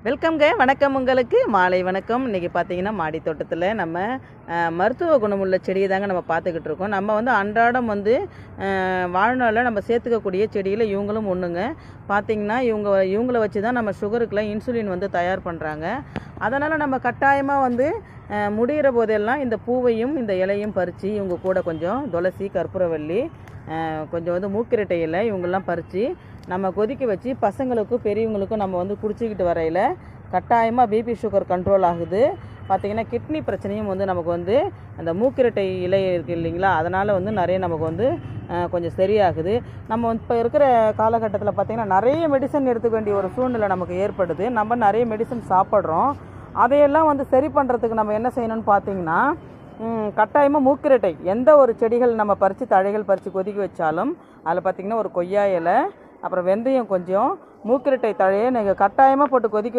வெல்கம்ங்க. வணக்கம், உங்களுக்கு மாலை வணக்கம். இன்றைக்கி பார்த்தீங்கன்னா மாடி தோட்டத்தில் நம்ம மருத்துவ குணமுள்ள செடியை தாங்க நம்ம பார்த்துக்கிட்டு இருக்கோம். நம்ம வந்து அன்றாடம் வந்து வாழ்நாளில் நம்ம சேர்த்துக்கக்கூடிய செடியில் இவங்களும் ஒன்றுங்க. பார்த்திங்கன்னா இவங்கள வச்சு தான் நம்ம சுகருக்குலாம் இன்சுலின் வந்து தயார் பண்ணுறாங்க. அதனால் நம்ம கட்டாயமாக வந்து முடிகிற போதெல்லாம் இந்த பூவையும் இந்த இலையும் பறித்து இவங்க கூட கொஞ்சம் துளசி, கற்பூரவள்ளி, கொஞ்சம் வந்து மூக்கிரட்டை இலை இவங்கெல்லாம் பறித்து நம்ம கொதிக்க வச்சு பசங்களுக்கும் பெரியவங்களுக்கும் நம்ம வந்து குடிச்சிக்கிட்டு வரையில் கட்டாயமாக பிபி சுகர் கண்ட்ரோல் ஆகுது. பார்த்திங்கன்னா கிட்னி பிரச்சனையும் வந்து நமக்கு வந்து அந்த மூக்கிரட்டை இலை இருக்குது இல்லைங்களா, அதனால் வந்து நிறைய நமக்கு வந்து கொஞ்சம் சரியாகுது. நம்ம இப்போ இருக்கிற காலகட்டத்தில் பார்த்திங்கன்னா நிறைய மெடிசன் எடுத்துக்க வேண்டிய ஒரு சூழ்நிலை நமக்கு ஏற்படுது. நம்ம நிறைய மெடிசன் சாப்பிட்றோம். அதையெல்லாம் வந்து சரி பண்ணுறதுக்கு நம்ம என்ன செய்யணும்னு பார்த்திங்கன்னா கட்டாயமாக மூக்கிரட்டை எந்த ஒரு செடிகள் நம்ம பறித்து தழைகள் பறித்து கொதிக்க வச்சாலும் அதில் பார்த்திங்கன்னா ஒரு கொய்யா இலை, அப்புறம் வெந்தயம், கொஞ்சம் மூக்கிரட்டை தழையை நீங்கள் கட்டாயமாக போட்டு கொதிக்க